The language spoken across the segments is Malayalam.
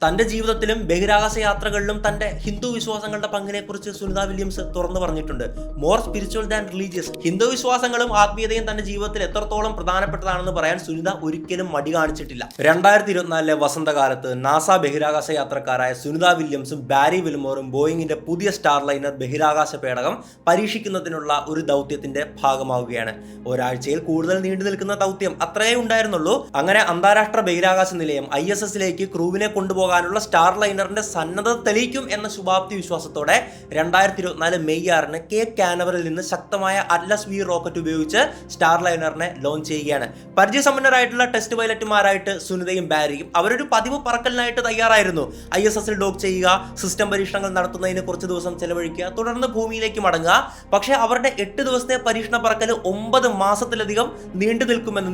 തന്റെ ജീവിതത്തിലും ബഹിരാകാശ യാത്രകളിലും തന്റെ ഹിന്ദു വിശ്വാസങ്ങളുടെ പങ്കിനെക്കുറിച്ച് സുനിത വില്യംസ് തുറന്നു പറഞ്ഞിട്ടുണ്ട്. More spiritual than religious. Hindu വിശ്വാസങ്ങളും ആത്മീയതയും തന്റെ ജീവിതത്തിൽ എത്രത്തോളം പ്രധാനപ്പെട്ടതാണെന്ന് പറയാൻ സുനിത ഒരിക്കലും മടി കാണിച്ചിട്ടില്ല. 2024 വസന്തകാലത്ത് നാസ ബഹിരാകാശ യാത്രക്കാരായ സുനിത വില്യംസും ബാരി വിൽമോറും ബോയിങ്ങിന്റെ പുതിയ സ്റ്റാർലൈനർ ബഹിരാകാശ പേടകം പരീക്ഷിക്കുന്നതിനുള്ള ഒരു ദൗത്യത്തിന്റെ ഭാഗമാവുകയാണ്. ഒരാഴ്ചയിൽ കൂടുതൽ നീണ്ടു നിൽക്കുന്ന ദൗത്യം അത്രയേ ഉണ്ടായിരുന്നുള്ളൂ. അങ്ങനെ അന്താരാഷ്ട്ര ബഹിരാകാശ നിലയം ISSലേക്ക് ക്രൂവിനെ കൊണ്ടുപോകാനുള്ള സ്റ്റാർലൈനറിന്റെ സന്നദ്ധത തെളിയിക്കും എന്ന ശുഭാപ്തി വിശ്വാസത്തോടെ 2024 മെയ് 6 കേപ്പ് കാനവറിൽ നിന്ന് ശക്തമായ അറ്റ്ലസ് V റോക്കറ്റ് ഉപയോഗിച്ച് സ്റ്റാർലൈനറിനെ ലോഞ്ച് ചെയ്യുകയാണ്. പരിചയസമ്പന്നരായിട്ടുള്ള ടെസ്റ്റ് പൈലറ്റുമാരായിട്ട് സുനിതയും ബാരിയും അവരൊരു പതിവ് പറക്കലിനായിട്ട് തയ്യാറായിരുന്നു. ISSൽ ഡോക്ക് ചെയ്യുക, സിസ്റ്റം പരീക്ഷണങ്ങൾ നടത്തുന്നതിന് കുറച്ച് ദിവസം ചെലവഴിക്കുക, തുടർന്ന് ഭൂമിയിലേക്ക് മടങ്ങുക. പക്ഷേ അവരുടെ 8 ദിവസത്തെ പരീക്ഷണ പറക്കൽ 9 മാസത്തിലധികം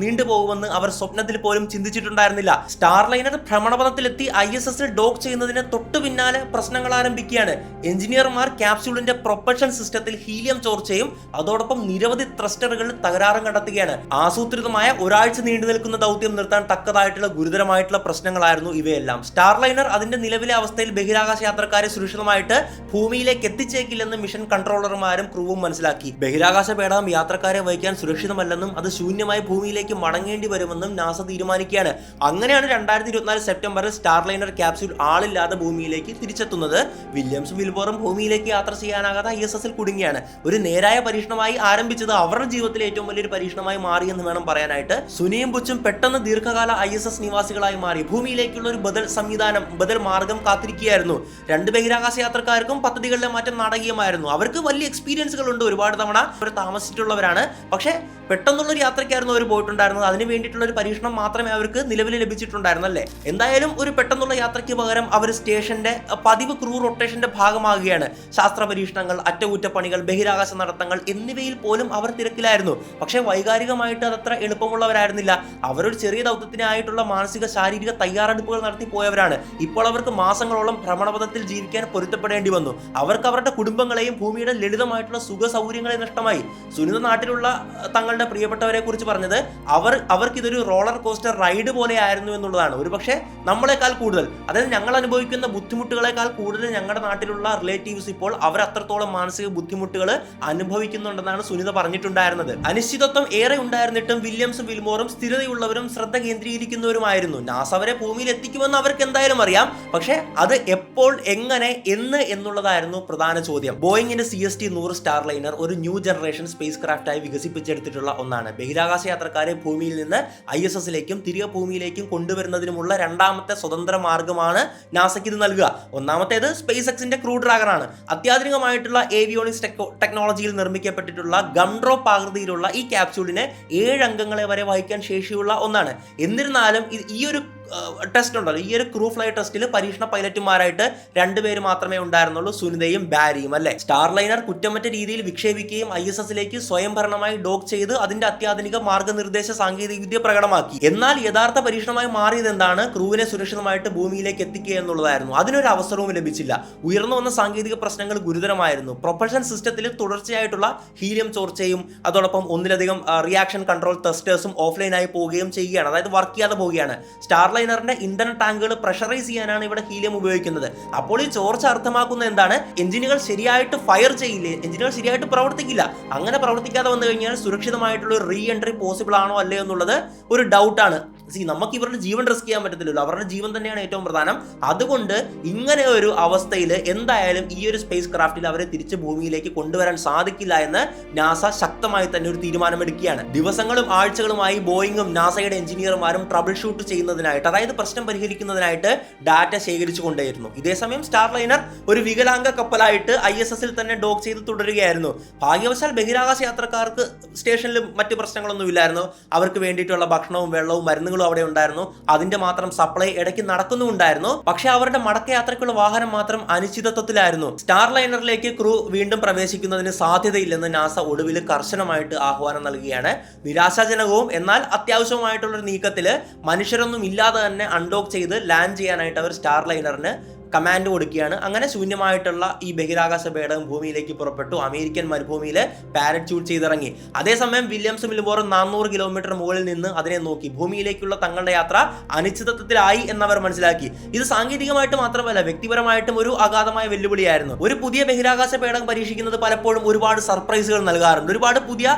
നീണ്ടുപോകുമെന്ന് അവർ സ്വപ്നത്തിൽ പോലും ചിന്തിച്ചിട്ടുണ്ടായിരുന്നില്ല. സ്റ്റാർലൈനർ ഭ്രമണപഥത്തിലെത്തി ISSൽ ഡോക്ക് ചെയ്യുന്നതിന് തൊട്ടു പിന്നാലെ പ്രശ്നങ്ങൾ ആരംഭിക്കുകയാണ്. എഞ്ചിനീയർമാർ ക്യാപ്സ്യൂളിന്റെ പ്രൊപ്പൽഷൻ സിസ്റ്റത്തിൽ ഹീലിയം ചോർച്ചയും അതോടൊപ്പം നിരവധി ത്രസ്റ്ററുകളിൽ തകരാറും കണ്ടെത്തുകയാണ്. ആസൂത്രിതമായ ഒരാഴ്ച നീണ്ടു നിൽക്കുന്ന ദൗത്യം നിർത്താൻ തക്കതായിട്ടുള്ള ഗുരുതരമായിട്ടുള്ള പ്രശ്നങ്ങളായിരുന്നു ഇവയെല്ലാം. സ്റ്റാർലൈനർ അതിന്റെ നിലവിലെ അവസ്ഥയിൽ ബഹിരാകാശ യാത്രക്കാരെ സുരക്ഷിതമായിട്ട് ഭൂമിയിലേക്ക് എത്തിച്ചേക്കില്ലെന്ന് മിഷൻ കൺട്രോളർമാരും ക്രൂവും മനസ്സിലാക്കി. ബഹിരാകാശ പേടകം യാത്രക്കാരെ വഹിക്കാൻ സുരക്ഷിതമല്ലെന്നും അത് ശൂന്യമായി ഭൂമിയിലേക്ക് മടങ്ങേണ്ടി വരുമെന്നും നാസ തീരുമാനിക്കുകയാണ്. അങ്ങനെയാണ് 2024 സെപ്റ്റംബറിൽ സ്റ്റാർലൈനർ ക്യാപ്സ്യൂൾ ആളില്ലാതെ ഭൂമിയിലേക്ക് തിരിച്ചെത്തുന്നത്. വില്യംസും വിൽബോറും ഭൂമിയിലേക്ക് യാത്ര ചെയ്യാനാകാതെ ISSൽ കുടുങ്ങിയാണ്. ഒരു നേരായ പരീക്ഷണമായി ആരംഭിച്ചത് അവരുടെ ജീവിതത്തിലെ ഏറ്റവും വലിയൊരു പരീക്ഷണമായി മാറിയെന്ന് വേണം പറയാനായിട്ട്. സുനിയും ബുച്ചും പെട്ടെന്ന് ദീർഘകാല ISS നിവാസികളായി മാറി. ഭൂമിയിലേക്കുള്ള ഒരു ബദൽ മാർഗം കാത്തിരിക്കുകയായിരുന്നു. 2 ബഹിരാകാശ യാത്രക്കാർക്കും പദ്ധതികളിലെ മാറ്റം നാടകീയമായിരുന്നു. അവർക്ക് വലിയ എക്സ്പീരിയൻസുകൾ ഉണ്ട്, ഒരുപാട് തവണ അവർ താമസിച്ചിട്ടുള്ളവരാണ്. പക്ഷേ പെട്ടെന്നുള്ളൊരു യാത്രയ്ക്കായിരുന്നു അവർ പോയിട്ടുണ്ടായിരുന്നത്. അതിന് വേണ്ടിയിട്ടുള്ള ഒരു പരീക്ഷണം മാത്രമേ അവർക്ക് നിലവിൽ ലഭിച്ചിട്ടുണ്ടായിരുന്നല്ലേ. എന്തായാലും ഒരു പെട്ടെന്നുള്ള യാത്രയ്ക്ക് പകരം അവർ സ്റ്റേഷന്റെ പതിവ് ക്രൂ റൊട്ടേഷന്റെ ഭാഗമാകുകയാണ്. ശാസ്ത്ര പരീക്ഷണങ്ങൾ, അറ്റകുറ്റപ്പണികൾ, ബഹിരാകാശ നടത്തങ്ങൾ എന്നിവയിൽ പോലും അവർ തിരക്കിലായിരുന്നു. പക്ഷേ വൈകാരികമായിട്ട് അതത്ര എളുപ്പമുള്ളവരായിരുന്നില്ല. അവരൊരു ചെറിയ ദൗത്യത്തിനായിട്ടുള്ള മാനസിക ശാരീരിക തയ്യാറെടുപ്പുകൾ നടത്തി പോയവരാണ്. ഇപ്പോൾ അവർക്ക് മാസങ്ങളോളം ഭ്രമണപഥത്തിൽ ജീവിക്കാൻ പൊരുത്തപ്പെടേണ്ടി വന്നു. അവർക്ക് അവരുടെ കുടുംബങ്ങളെയും ഭൂമിയുടെ ലളിതമായിട്ടുള്ള സുഖ സൗകര്യങ്ങളെ നഷ്ടമായി. സുനിത നാട്ടിലുള്ള തങ്ങളുടെ പ്രിയപ്പെട്ടവരെ കുറിച്ച് പറഞ്ഞത് അവർക്ക് ഇതൊരു റോളർ കോസ്റ്റർ റൈഡ് പോലെയായിരുന്നു എന്നുള്ളതാണ്. ഒരുപക്ഷെ നമ്മളെക്കാൾ കൂടുതൽ, അതായത് ഞങ്ങൾ അനുഭവിക്കുന്ന ബുദ്ധിമുട്ടുകളെക്കാൾ കൂടുതൽ ഞങ്ങളുടെ നാട്ടിലുള്ള റിലേറ്റീവ്സ് ഇപ്പോൾ അവർ അത്രത്തോളം മാനസിക ബുദ്ധിമുട്ടുകൾ അനുഭവിക്കുന്നുണ്ടെന്നാണ് സുനിത പറഞ്ഞിട്ടുണ്ടായിരുന്നത്. അനിശ്ചിതത്വം ഏറെ ഉണ്ടായിരുന്നിട്ടും വില്യംസും വിൽമോറും സ്ഥിരതയുള്ളവരും ശ്രദ്ധ കേന്ദ്രീകരിക്കുന്നവരുമായിരുന്നു. നാസ അവരെ ഭൂമിയിൽ എത്തിക്കുമെന്ന് അവർക്ക് എന്തായാലും അറിയാം. പക്ഷേ അത് എപ്പോൾ, എങ്ങനെ, എന്നുള്ളതായിരുന്നു പ്രധാന ചോദ്യം. ബോയിങ്ങിന്റെ CST-100 സ്റ്റാർലൈനർ ഒരു ന്യൂ ജനറേഷൻ സ്പേസ് ക്രാഫ്റ്റായി വികസിപ്പിച്ചെടുത്തിട്ടുള്ള ഒന്നാണ്. ബഹിരാകാശ യാത്രക്കാരെ ഭൂമിയിൽ നിന്ന് ISSലേക്കും തിരികെ ഭൂമിയിലേക്കും കൊണ്ടുവരുന്നതിനുമുള്ള രണ്ടാമത്തെ സ്വതന്ത്ര മാർഗമാണ് നാസയ്ക്ക് ഇത് നൽകുക. ഒന്നാമത്തേത് സ്പേസ് എക്സിന്റെ ക്രൂ ഡ്രാഗനാണ്. അത്യാധുനികമായിട്ടുള്ള ഏവിയോണിക്സ് ടെക്നോളജിയിൽ നിർമ്മിക്കപ്പെട്ടിട്ടുള്ള ഗംഡ്രോപ്പ് ആകൃതിയിലുള്ള ഈ ക്യാപ്സ്യൂളിനെ 7 അംഗങ്ങളെ വരെ വഹിക്കാൻ ശേഷിയുള്ള ഒന്നാണ്. എന്നിരുന്നാലും ഈ ഒരു ടെസ്റ്റ് ഉണ്ടല്ലോ, ഈ ഒരു ക്രൂ ഫ്ലൈ ടെസ്റ്റിൽ പരീക്ഷണ പൈലറ്റുമാരായിട്ട് 2 പേര് മാത്രമേ ഉണ്ടായിരുന്നുള്ളൂ, സുനിതയും ബാരിയും അല്ലെ. സ്റ്റാർലൈനർ കുറ്റമറ്റ രീതിയിൽ വിക്ഷേപിക്കുകയും ISSലേക്ക് സ്വയംഭരണമായി ഡോക്ക് ചെയ്ത് അതിന്റെ അത്യാധുനിക മാർഗനിർദ്ദേശ സാങ്കേതിക വിദ്യ പ്രകടമാക്കി. എന്നാൽ യഥാർത്ഥ പരീക്ഷണമായി മാറിയത് എന്താണ്? ക്രൂവിനെ സുരക്ഷിതമായിട്ട് ഭൂമിയിലേക്ക് എത്തിക്കുക എന്നുള്ളതായിരുന്നു. അതിനൊരു അവസരവും ലഭിച്ചില്ല. ഉയർന്നു വന്ന സാങ്കേതിക പ്രശ്നങ്ങൾ ഗുരുതരമായിരുന്നു. പ്രൊപ്പൽഷൻ സിസ്റ്റത്തിൽ തുടർച്ചയായിട്ടുള്ള ഹീലിയം ചോർച്ചയും അതോടൊപ്പം ഒന്നിലധികം റിയാക്ഷൻ കൺട്രോൾ ടെസ്റ്റേഴ്സും ഓഫ്ലൈനായി പോവുകയും ചെയ്യുകയാണ്, അതായത് വർക്ക് ചെയ്യാതെ പോവുകയാണ്. സ്റ്റാർലൈനറിന്റെ ഇന്ധന ടാങ്കുകൾ പ്രഷറൈസ് ചെയ്യാനാണ് ഇവിടെ ഹീലിയം ഉപയോഗിക്കുന്നത്. അപ്പോൾ ഈ ചോർച്ച അർത്ഥമാക്കുന്നത് എന്താണ്? എഞ്ചിനുകൾ ശരിയായിട്ട് ഫയർ ചെയ്യില്ലേ, എഞ്ചിനുകൾ ശരിയായിട്ട് പ്രവർത്തിക്കില്ല. അങ്ങനെ പ്രവർത്തിക്കാതെ വന്നു കഴിഞ്ഞാൽ സുരക്ഷിതമായിട്ടുള്ള ഒരു റീ എൻട്രി പോസിബിൾ ആണോ അല്ലയോ എന്നുള്ളത് ഒരു ഡൗട്ടാണ്. നമുക്ക് ഇവരുടെ ജീവൻ റിസ്ക് ചെയ്യാൻ പറ്റത്തില്ലല്ലോ, അവരുടെ ജീവൻ തന്നെയാണ് ഏറ്റവും പ്രധാനം. അതുകൊണ്ട് ഇങ്ങനെ ഒരു അവസ്ഥയിൽ എന്തായാലും ഈ ഒരു സ്പേസ് ക്രാഫ്റ്റിൽ അവരെ തിരിച്ച് ഭൂമിയിലേക്ക് കൊണ്ടുവരാൻ സാധിക്കില്ല എന്ന് നാസ ശക്തമായി തന്നെ ഒരു തീരുമാനമെടുക്കുകയാണ്. ദിവസങ്ങളും ആഴ്ചകളുമായി ബോയിങ്ങും നാസയുടെ എഞ്ചിനീയർമാരും ട്രബിൾ ഷൂട്ട് ചെയ്യുന്നതിനായിട്ട്, അതായത് പ്രശ്നം പരിഹരിക്കുന്നതിനായിട്ട് ഡാറ്റ ശേഖരിച്ചു കൊണ്ടേയിരുന്നു. ഇതേസമയം സ്റ്റാർലൈനർ ഒരു വികലാംഗ കപ്പലായിട്ട് ISSൽ തന്നെ ഡോക്ക് ചെയ്ത് തുടരുകയായിരുന്നു. ഭാഗ്യവശാൽ ബഹിരാകാശ യാത്രക്കാർക്ക് സ്റ്റേഷനിലും മറ്റു പ്രശ്നങ്ങളൊന്നും ഇല്ലായിരുന്നു. അവർക്ക് വേണ്ടിയിട്ടുള്ള ഭക്ഷണവും വെള്ളവും മരുന്നുകളും അവിടെ ഉണ്ടായിരുന്നു. അതിന്റെ മാത്രം സപ്ലൈ ഇടയ്ക്ക് നടക്കുന്നുണ്ടായിരുന്നു. പക്ഷെ അവരുടെ മടക്കയാത്രയ്ക്കുള്ള വാഹനം മാത്രം അനിശ്ചിതത്വത്തിലായിരുന്നു. സ്റ്റാർലൈനറിലേക്ക് ക്രൂ വീണ്ടും പ്രവേശിക്കുന്നതിന് സാധ്യതയില്ലെന്ന് നാസ ഒടുവിൽ കർശനമായിട്ട് ആഹ്വാനം നൽകുകയാണ്. നിരാശാജനകവും എന്നാൽ അത്യാവശ്യമായിട്ടുള്ള ഒരു നീക്കത്തിൽ മനുഷ്യരൊന്നും ഇല്ലാതെ തന്നെ അൺഡോക്ക് ചെയ്ത് ലാൻഡ് ചെയ്യാനായിട്ട് അവർ സ്റ്റാർലൈനറിന് കമാൻഡ് കൊടുക്കുകയാണ്. അങ്ങനെ ശൂന്യമായിട്ടുള്ള ഈ ബഹിരാകാശ പേടകം ഭൂമിയിലേക്ക് പുറപ്പെട്ടു. അമേരിക്കൻ മരുഭൂമിയിൽ പാരച്യൂട്ട് ചെയ്തിറങ്ങി. അതേസമയം വില്യംസും വിൽമോറും 400 കിലോമീറ്റർ മുകളിൽ നിന്ന് അതിനെ നോക്കി. ഭൂമിയിലേക്കുള്ള തങ്ങളുടെ യാത്ര അനിശ്ചിതത്വത്തിലായി എന്നവർ മനസ്സിലാക്കി. ഇത് സാങ്കേതികമായിട്ട് മാത്രമല്ല, വ്യക്തിപരമായിട്ടും ഒരു അഗാധമായ വെല്ലുവിളിയായിരുന്നു. ഒരു പുതിയ ബഹിരാകാശ പേടകം പരീക്ഷിക്കുന്നത് പലപ്പോഴും ഒരുപാട് സർപ്രൈസുകൾ നൽകാറുണ്ട്, ഒരുപാട് പുതിയ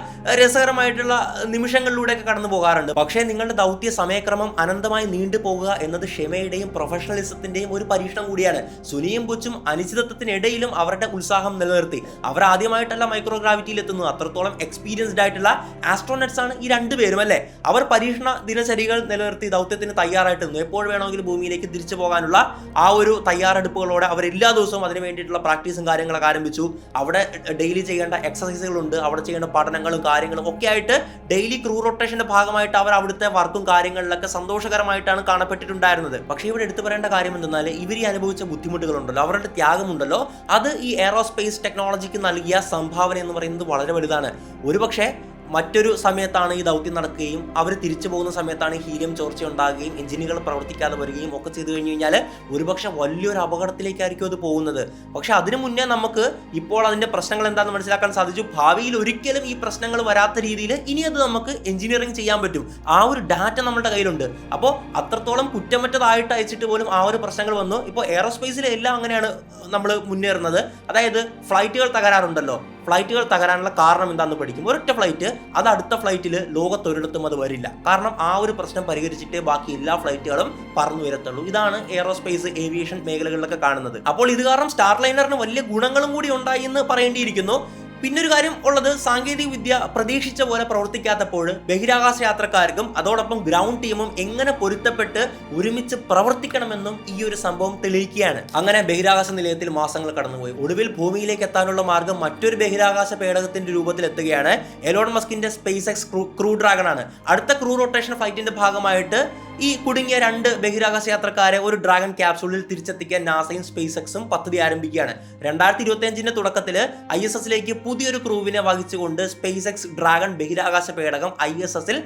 രസകരമായിട്ടുള്ള നിമിഷങ്ങളിലൂടെയൊക്കെ കടന്നു പോകാറുണ്ട്. പക്ഷേ നിങ്ങളുടെ ദൗത്യ സമയക്രമം അനന്തമായി നീണ്ടു പോകുക എന്നത് ക്ഷമയുടെയും പ്രൊഫഷണലിസത്തിന്റെയും ഒരു പരീക്ഷണം കൂടിയാണ്. സുനിയും ബുച്ചും അനിശ്ചിതത്വത്തിനിടയിലും അവരുടെ ഉത്സാഹം നിലനിർത്തി. അവർ ആദ്യമായിട്ടല്ല മൈക്രോഗ്രാവിറ്റിയിൽ എത്തുന്നത്. അത്രത്തോളം എക്സ്പീരിയൻസ്ഡ് ആയിട്ടുള്ള ആസ്ട്രോനട്സ് ആണ് ഈ രണ്ടുപേരും അല്ലേ. അവർ പരീക്ഷണ ദിനചര്യകൾ നിലനിർത്തി ദൗത്യത്തിന് തയ്യാറായിട്ടിരുന്നു. എപ്പോൾ വേണമെങ്കിലും ഭൂമിയിലേക്ക് തിരിച്ചു പോകാനുള്ള ആ ഒരു തയ്യാറെടുപ്പുകളോടെ അവർ എല്ലാ ദിവസവും അതിന് വേണ്ടിയിട്ടുള്ള പ്രാക്ടീസും കാര്യങ്ങളൊക്കെ ആരംഭിച്ചു. അവിടെ ഡെയിലി ചെയ്യേണ്ട എക്സസൈസുകളുണ്ട്, അവിടെ ചെയ്യേണ്ട പഠനങ്ങളും കാര്യങ്ങളും ഒക്കെ ആയിട്ട് ഡെയിലി ക്രൂ റൊട്ടേഷന്റെ ഭാഗമായിട്ട് അവർ അവിടുത്തെ വർക്കും കാര്യങ്ങളിലൊക്കെ സന്തോഷകരമായിട്ടാണ് കാണപ്പെട്ടിട്ടുണ്ടായിരുന്നത്. പക്ഷേ ഇവിടെ എടുത്തു പറയേണ്ട കാര്യം എന്തെന്നാൽ ഇവർ ഈ അനുഭവിച്ച ബുദ്ധിമുട്ടുകളുണ്ടല്ലോ, അവരുടെ ത്യാഗമുണ്ടല്ലോ, അത് ഈ എയറോസ്പേസ് ടെക്നോളജിക്ക് നൽകിയ സംഭാവന എന്ന് പറയുന്നത് വളരെ വലുതാണ്. ഒരുപക്ഷെ മറ്റൊരു സമയത്താണ് ഈ ദൗത്യം നടക്കുകയും അവർ തിരിച്ചു പോകുന്ന സമയത്താണ് ഹീലിയം ചോർച്ച ഉണ്ടാകുകയും എഞ്ചിനുകൾ പ്രവർത്തിക്കാതെ വരികയും ഒക്കെ ചെയ്തു കഴിഞ്ഞു കഴിഞ്ഞാൽ ഒരുപക്ഷെ വലിയൊരു അപകടത്തിലേക്കായിരിക്കും അത് പോകുന്നത്. പക്ഷെ അതിനു മുന്നേ നമുക്ക് ഇപ്പോൾ അതിന്റെ പ്രശ്നങ്ങൾ എന്താണെന്ന് മനസ്സിലാക്കാൻ സാധിച്ചു. ഭാവിയിൽ ഒരിക്കലും ഈ പ്രശ്നങ്ങൾ വരാത്ത രീതിയിൽ ഇനി അത് നമുക്ക് എഞ്ചിനീയറിംഗ് ചെയ്യാൻ പറ്റും. ആ ഒരു ഡാറ്റ നമ്മുടെ കയ്യിലുണ്ട്. അപ്പോൾ അത്രത്തോളം കുറ്റമറ്റതായിട്ട് അയച്ചിട്ട് പോലും ആ ഒരു പ്രശ്നങ്ങൾ വന്നു. ഇപ്പോൾ എയറോസ്പേസിൽ എല്ലാം അങ്ങനെയാണ് നമ്മൾ മുന്നേറുന്നത്. അതായത് ഫ്ലൈറ്റുകൾ തകരാറുണ്ടല്ലോ, ഫ്ലൈറ്റുകൾ തകരാനുള്ള കാരണം എന്താണെന്ന് പഠിക്കും. ഒരൊറ്റ ഫ്ലൈറ്റ്, അത് അടുത്ത ഫ്ലൈറ്റിൽ ലോകത്തൊരിടത്തും അത് വരില്ല. കാരണം ആ ഒരു പ്രശ്നം പരിഹരിച്ചിട്ടേ ബാക്കി എല്ലാ ഫ്ലൈറ്റുകളും പറന്നു വരത്തുള്ളൂ. ഇതാണ് എയറോസ്പേസ് ഏവിയേഷൻ മേഖലകളിലൊക്കെ കാണുന്നത്. അപ്പോൾ ഇത് കാരണം സ്റ്റാർലൈനറിന് വലിയ ഗുണങ്ങളും കൂടി ഉണ്ടായി എന്ന് പറയേണ്ടിയിരിക്കുന്നു. പിന്നൊരു കാര്യം ഉള്ളത്, സാങ്കേതിക വിദ്യ പ്രതീക്ഷിച്ച പോലെ പ്രവർത്തിക്കാത്തപ്പോൾ ബഹിരാകാശ യാത്രക്കാർക്കും അതോടൊപ്പം ഗ്രൗണ്ട് ടീമും എങ്ങനെ പൊരുത്തപ്പെട്ട് ഒരുമിച്ച് പ്രവർത്തിക്കണമെന്നും ഈ ഒരു സംഭവം തെളിയിക്കുകയാണ്. അങ്ങനെ ബഹിരാകാശ നിലയത്തിൽ മാസങ്ങൾ കടന്നുപോയി. ഒടുവിൽ ഭൂമിയിലേക്ക് എത്താനുള്ള മാർഗം മറ്റൊരു ബഹിരാകാശ പേടകത്തിന്റെ രൂപത്തിൽ എത്തുകയാണ്. എലോൺ മസ്കിന്റെ സ്പേസ് എക്സ് ക്രൂ ഡ്രാഗൺ ആണ്. അടുത്ത ക്രൂ റൊട്ടേഷൻ ഫ്ലൈറ്റിന്റെ ഭാഗമായിട്ട് ഈ കുടുങ്ങിയ 2 ബഹിരാകാശ യാത്രക്കാരെ ഒരു ഡ്രാഗൺ ക്യാപ്സൂളിൽ തിരിച്ചെത്തിക്കാൻ നാസയും സ്പേസ് എക്സും പദ്ധതി ആരംഭിക്കുകയാണ്. 2025 തുടക്കത്തിൽ ISSലേക്ക് പുതിയൊരു ക്രൂവിനെ വഹിച്ചുകൊണ്ട് സ്പേസ് എക്സ് ഡ്രാഗൺ ബഹിരാകാശ പേടകം ISSൽ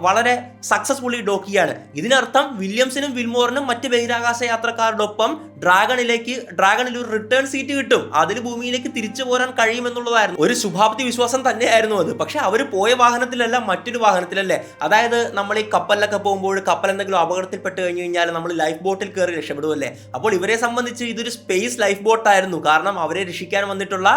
വളരെ സക്സസ്ഫുള്ളി ഡോക്ക് ചെയ്യാണ്. ഇതിനർത്ഥം വില്യംസിനും വിൽമോറിനും മറ്റ് ബഹിരാകാശ യാത്രക്കാരോടൊപ്പം ഡ്രാഗണിൽ ഒരു റിട്ടേൺ സീറ്റ് കിട്ടും. അതിൽ ഭൂമിയിലേക്ക് തിരിച്ചു പോരാൻ കഴിയുമെന്നുള്ളതായിരുന്നു. ഒരു ശുഭാപ്തി വിശ്വാസം തന്നെയായിരുന്നു അത്. പക്ഷെ അവർ പോയ വാഹനത്തിലല്ല, മറ്റൊരു വാഹനത്തിലല്ലേ. അതായത് നമ്മൾ ഈ കപ്പലിലൊക്കെ പോകുമ്പോൾ കപ്പൽ എന്തെങ്കിലും അപകടത്തിൽപ്പെട്ട് കഴിഞ്ഞു കഴിഞ്ഞാൽ നമ്മൾ ലൈഫ് ബോട്ടിൽ കയറി രക്ഷപ്പെടുമല്ലേ. അപ്പോൾ ഇവരെ സംബന്ധിച്ച് ഇതൊരു സ്പേസ് ലൈഫ് ബോട്ടായിരുന്നു. കാരണം അവരെ രക്ഷിക്കാൻ വന്നിട്ടുള്ള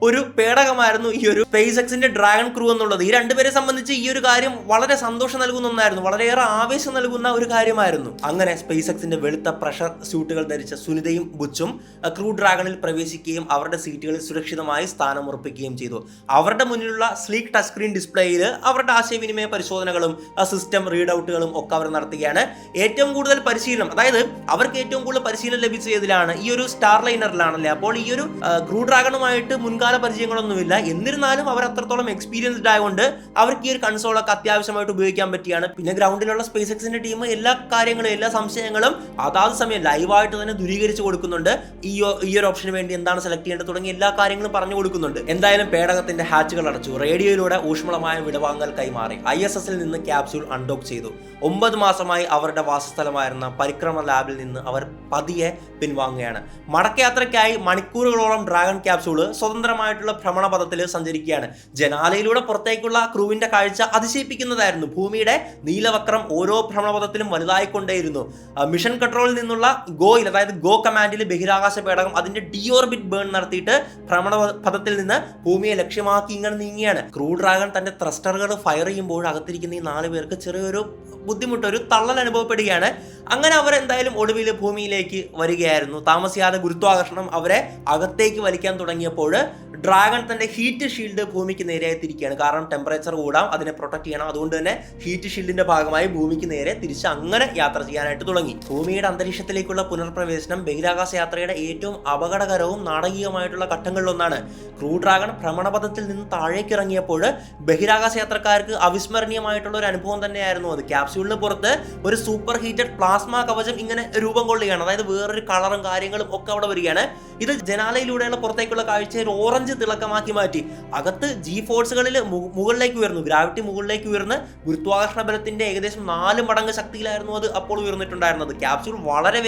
ഒരു പേടകമായിരുന്നു ഈ ഒരു സ്പേസ് എക്സിന്റെ ഡ്രാഗൺ ക്രൂ എന്നുള്ളത്. ഈ രണ്ടുപേരെ സംബന്ധിച്ച് ഈ ഒരു കാര്യം വളരെ സന്തോഷം നൽകുന്ന ഒന്നായിരുന്നു, വളരെയേറെ ആവേശം നൽകുന്ന ഒരു കാര്യമായിരുന്നു. അങ്ങനെ സ്പേസ് എക്സിന്റെ വെളുത്ത പ്രഷർ സ്യൂട്ടുകൾ ധരിച്ച സുനിതയും ബുച്ചും ക്രൂ ഡ്രാഗണിൽ പ്രവേശിക്കുകയും അവരുടെ സീറ്റുകളിൽ സുരക്ഷിതമായി സ്ഥാനം ഉറപ്പിക്കുകയും ചെയ്തു. അവരുടെ മുന്നിലുള്ള സ്ലീക്ക് ടച്ച് സ്ക്രീൻ ഡിസ്പ്ലേയിൽ അവരുടെ ആശയവിനിമയ പരിശോധനകളും സിസ്റ്റം റീഡ് ഔട്ടുകളും ഒക്കെ അവർ നടത്തുകയാണ്. ഏറ്റവും കൂടുതൽ പരിശീലനം, അതായത് അവർക്ക് ഏറ്റവും കൂടുതൽ പരിശീലനം ലഭിച്ചതിലാണ് ഈ ഒരു സ്റ്റാർലൈനറിലാണല്ലേ. അപ്പോൾ ഈ ഒരു ക്രൂ ഡ്രാഗണുമായിട്ട് മുൻകാല പരിചയങ്ങളൊന്നുമില്ല. എന്നിരുന്നാലും അവർ അത്രത്തോളം എക്സ്പീരിയൻസ്ഡ് ആയതുകൊണ്ട് അവർക്ക് ഈ ഒരു കൺസോളൊക്കെ അത്യാവശ്യമായിട്ട് ഉപയോഗിക്കാൻ പറ്റിയാണ്. പിന്നെ ഗ്രൗണ്ടിലുള്ള സ്പേസ് എക്സിന്റെ ടീം എല്ലാ കാര്യങ്ങളും എല്ലാ സംശയങ്ങളും അതാത് സമയം ലൈവായിട്ട് തന്നെ ദൂരീകരിച്ച് കൊടുക്കുന്നുണ്ട്. ഈ ഒരു ഓപ്ഷന് വേണ്ടി എന്താണ് സെലക്ട് ചെയ്യേണ്ടത് തുടങ്ങിയ എല്ലാ കാര്യങ്ങളും പറഞ്ഞു കൊടുക്കുന്നുണ്ട്. എന്തായാലും പേടകത്തിന്റെ ഹാച്ചുകൾ അടച്ചു. റേഡിയോയിലൂടെ ഊഷ്മളമായ വിടവാങ്ങൽ കൈമാറി ISSൽ നിന്ന് ക്യാപ്സ്യൂൾ അൺഡോക്ക് ചെയ്തു. 9 മാസമായി അവരുടെ വാസസ്ഥലമായിരുന്ന പരിക്രമ ലാബിൽ നിന്ന് അവർ പതിയെ പിൻവാങ്ങുകയാണ്. മടക്കയാത്രയ്ക്കായി മണിക്കൂറുകളോളം ഡ്രാഗൺ ക്യാപ്സ്യൂൾ സ്വതന്ത്രമായിട്ടുള്ള ഭ്രമണപഥത്തിൽ സഞ്ചരിക്കുകയാണ്. ജനാലയിലൂടെ പുറത്തേക്കുള്ള ക്രൂവിന്റെ കാഴ്ച അതിശയിപ്പിക്കുന്നതായിരുന്നു. ഭൂമിയുടെ നീലവക്രം ഓരോ ഭ്രമണപഥത്തിലും വലുതായിക്കൊണ്ടേയിരുന്നു. മിഷൻ കൺട്രോളിൽ നിന്നുള്ള അതായത് ഗോ കമാൻഡിൽ ബഹിരാകാശ പേടകം അതിന്റെ ഡിയോർബിറ്റ് ബേൺ നടത്തിയിട്ട് ഭ്രമണപഥത്തിൽ നിന്ന് ഭൂമിയെ ലക്ഷ്യമാക്കി ഇങ്ങനെ നീങ്ങിയാണ്. ക്രൂ ഡ്രാഗൺ തന്റെ ത്രസ്റ്ററുകൾ ഫയർ ചെയ്യുമ്പോൾ അകത്തിരിക്കുന്ന ഈ 4 പേർക്ക് ചെറിയൊരു ബുദ്ധിമുട്ട്, ഒരു തള്ളൽ അനുഭവപ്പെടുകയാണ്. അങ്ങനെ അവർ എന്തായാലും ഒടുവിൽ ഭൂമിയിലേക്ക് വരികയായിരുന്നു. താമസിയാതെ ഗുരുത്വാകർഷണം അവരെ അകത്തേക്ക് വലിക്കാൻ തുടങ്ങിയപ്പോൾ ഡ്രാഗൺ തന്റെ ഹീറ്റ് ഷീൽഡ് ഭൂമിക്ക് നേരെ തിരിക്കുകയാണ്. കാരണം ടെമ്പറേച്ചർ കൂടാം, അതിനെ പ്രൊട്ടക്ട് ചെയ്യണം. അതുകൊണ്ട് തന്നെ ഹീറ്റ് ഷീൽഡിന്റെ ഭാഗമായി ഭൂമിക്ക് നേരെ തിരിച്ച് അങ്ങനെ യാത്ര ചെയ്യാനായിട്ട് തുടങ്ങി. ഭൂമിയുടെ അന്തരീക്ഷത്തിലേക്കുള്ള പുനർപ്രവേശനം ബഹിരാകാശ യാത്രയുടെ ഏറ്റവും അപകടകരവും നാടകീയമായിട്ടുള്ള ഘട്ടങ്ങളിലൊന്നാണ്. ക്രൂ ഡ്രാഗൺ ഭ്രമണപഥത്തിൽ നിന്ന് താഴേക്ക് ഇറങ്ങിയപ്പോൾ ബഹിരാകാശ യാത്രക്കാർക്ക് അവിസ്മരണീയമായിട്ടുള്ള ഒരു അനുഭവം തന്നെയായിരുന്നു അത്. ക്യാപ്സ്യൂളിന് പുറത്ത് ഒരു സൂപ്പർ ഹീറ്റഡ് പ്ലാസ്മ കവചം ഇങ്ങനെ രൂപം കൊള്ളുകയാണ്. അതായത് വേറൊരു കളറും കാര്യങ്ങളും ഒക്കെ അവിടെ വരികയാണ്. ഇത് ജനാലയിലൂടെയുള്ള പുറത്തേക്കുള്ള കാഴ്ചയിൽ ഓറഞ്ച് ഓറഞ്ച് തിളക്കമാക്കി മാറ്റി. അകത്ത് ജി ഫോഴ്സുകളിൽ മുകളിലേക്ക് ഉയർന്നു, ഗ്രാവിറ്റി മുകളിലേക്ക് ഉയർന്ന് ഗുരുത്വാകർഷണ ബലത്തിന്റെ ഏകദേശം 4 മടങ്ങ് ശക്തിയിലായിരുന്നു അത് അപ്പോൾ ഉയർന്നിട്ടുണ്ടായിരുന്നത്. ക്യാപ്സ്യൂൾ വളരെ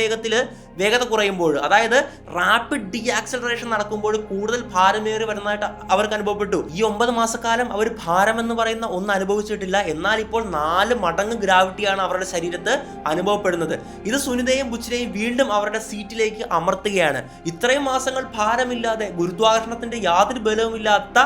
വേഗത കുറയുമ്പോൾ, അതായത് റാപ്പിഡ് ഡി ആക്സലറേഷൻ നടക്കുമ്പോൾ കൂടുതൽ ഭാരമേറി വരുന്നതായിട്ട് അവർക്ക് അനുഭവപ്പെട്ടു. ഈ 9 മാസക്കാലം അവർ ഭാരം എന്ന് പറയുന്ന ഒന്ന് അനുഭവിച്ചിട്ടില്ല. എന്നാൽ ഇപ്പോൾ 4 മടങ്ങ് ഗ്രാവിറ്റിയാണ് അവരുടെ ശരീരത്ത് അനുഭവപ്പെടുന്നത്. ഇത് സുനിതയും ബുച്ചിനെയും വീണ്ടും അവരുടെ സീറ്റിലേക്ക് അമർത്തുകയാണ്. ഇത്രയും മാസങ്ങൾ ഭാരമില്ലാതെ ഗുരുത്വാകർഷണത്തിന്റെ യാതൊരു ബലവുമില്ലാത്ത